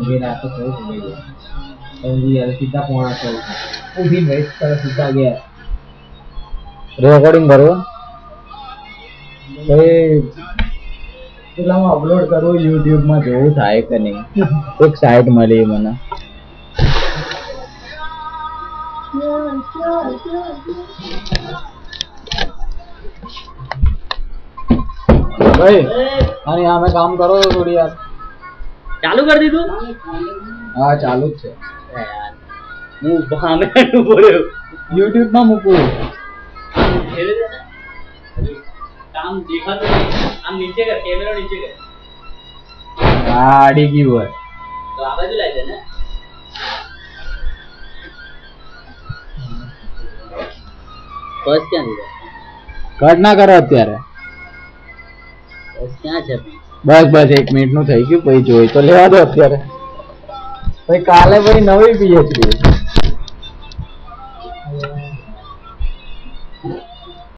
मेरा तो सही हो गया तो यार सीधा पहुंचा चल उठी वेट कर सीधा गया રેકોર્ડિંગ કરો એ પેલા હું અપલોડ કરું YouTube માં જોવું થાય કે નહીં એક સાઇટ મળી મને ભાઈ અને આમે કામ કરો થોડી યાર ચાલુ કરી દીધું હા ચાલુ જ છે હું ભામે બોલ્યો YouTube માં મૂકું કામ દેખાતું નહીં આમ નીચે કર કેમેરો નીચે કર હા અડી ગયું હોય તો આ બાજુ લાગે ને બસ ક્યાં દીધા કટ ના કરો અત્યારે બસ ક્યાં છે બસ બસ 1 મિનિટ નું થઈ ગયું પછી જોઈ તો લેવા દો અત્યારે પછી કાલે પછી નવી PHP